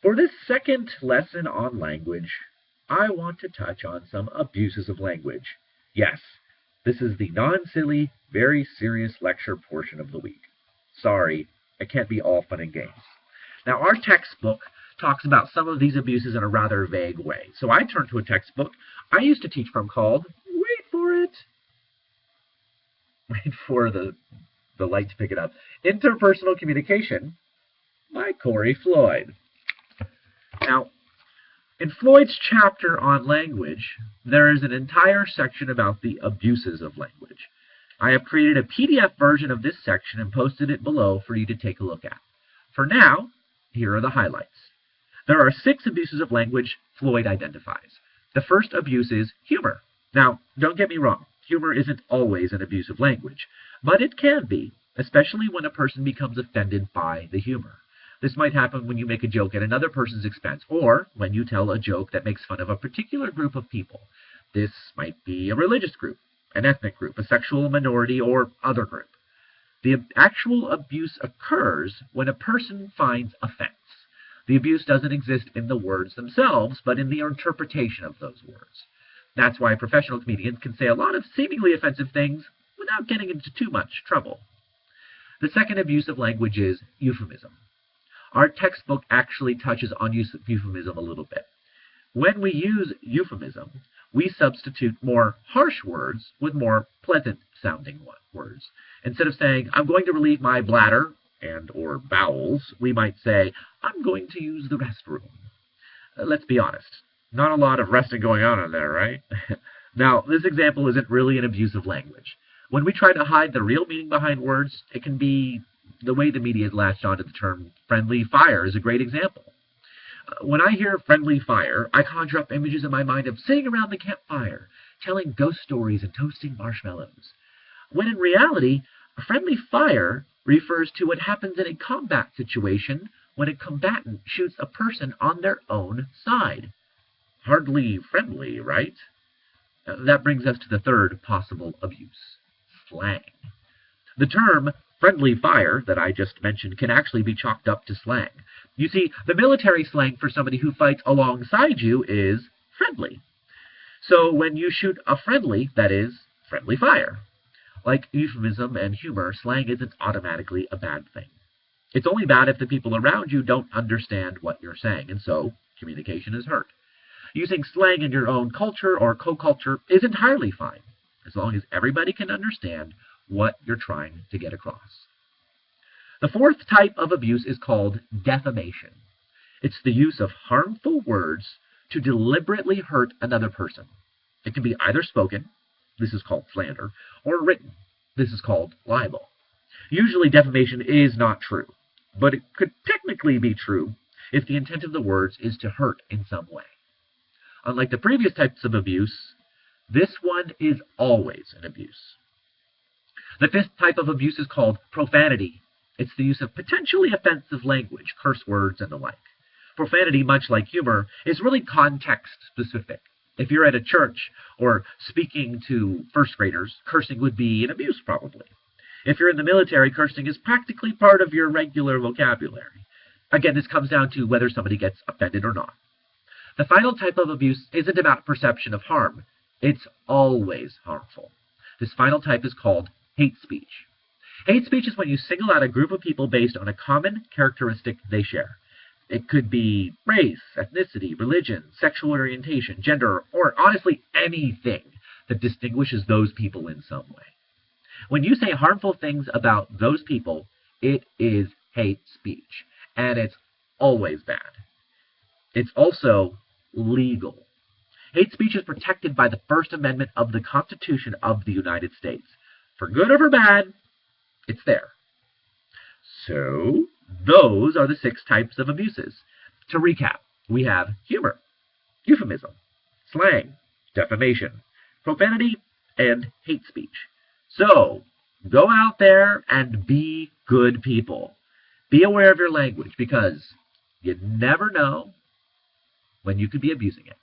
For this second lesson on language, I want to touch on some abuses of language. Yes, this is the non-silly, very serious lecture portion of the week. Sorry, it can't be all fun and games. Now, our textbook talks about some of these abuses in a rather vague way. So I turned to a textbook I used to teach from called, wait for the light to pick it up, Interpersonal Communication by Kory Floyd. Now, in Floyd's chapter on language, there is an entire section about the abuses of language. I have created a PDF version of this section and posted it below for you to take a look at. For now, here are the highlights. There are 6 abuses of language Floyd identifies. The first abuse is humor. Now, don't get me wrong, humor isn't always an abuse of language, but it can be, especially when a person becomes offended by the humor. This might happen when you make a joke at another person's expense, or when you tell a joke that makes fun of a particular group of people. This might be a religious group, an ethnic group, a sexual minority, or other group. The actual abuse occurs when a person finds offense. The abuse doesn't exist in the words themselves, but in the interpretation of those words. That's why professional comedians can say a lot of seemingly offensive things without getting into too much trouble. The second abuse of language is euphemism. Our textbook actually touches on euphemism a little bit. When we use euphemism, we substitute more harsh words with more pleasant-sounding words. Instead of saying, I'm going to relieve my bladder and or bowels, we might say, I'm going to use the restroom. Let's be honest, not a lot of resting going on in there, right? Now, this example isn't really an abuse of language. When we try to hide the real meaning behind words, it can be the way the media has latched onto the term friendly fire is a great example. When I hear friendly fire, I conjure up images in my mind of sitting around the campfire, telling ghost stories and toasting marshmallows. When in reality, a friendly fire refers to what happens in a combat situation when a combatant shoots a person on their own side. Hardly friendly, right? That brings us to the third possible abuse, slang. The term friendly fire that I just mentioned can actually be chalked up to slang. You see, the military slang for somebody who fights alongside you is friendly. So when you shoot a friendly, that is friendly fire. Like euphemism and humor, slang isn't automatically a bad thing. It's only bad if the people around you don't understand what you're saying, and so communication is hurt. Using slang in your own culture or co-culture is entirely fine, as long as everybody can understand what you're trying to get across. The fourth type of abuse is called defamation. It's the use of harmful words to deliberately hurt another person. It can be either spoken, this is called slander, or written, this is called libel. Usually defamation is not true, but it could technically be true if the intent of the words is to hurt in some way. Unlike the previous types of abuse, this one is always an abuse. The fifth type of abuse is called profanity. It's the use of potentially offensive language, curse words, and the like. Profanity, much like humor, is really context-specific. If you're at a church or speaking to first graders, cursing would be an abuse, probably. If you're in the military, cursing is practically part of your regular vocabulary. Again, this comes down to whether somebody gets offended or not. The final type of abuse isn't about perception of harm. It's always harmful. This final type is called hate speech. Hate speech is when you single out a group of people based on a common characteristic they share. It could be race, ethnicity, religion, sexual orientation, gender, or honestly anything that distinguishes those people in some way. When you say harmful things about those people, it is hate speech, and it's always bad. It's also legal. Hate speech is protected by the First Amendment of the Constitution of the United States. For good or for bad, it's there. So, those are the 6 types of abuses. To recap, we have humor, euphemism, slang, defamation, profanity, and hate speech. So, go out there and be good people. Be aware of your language because you never know when you could be abusing it.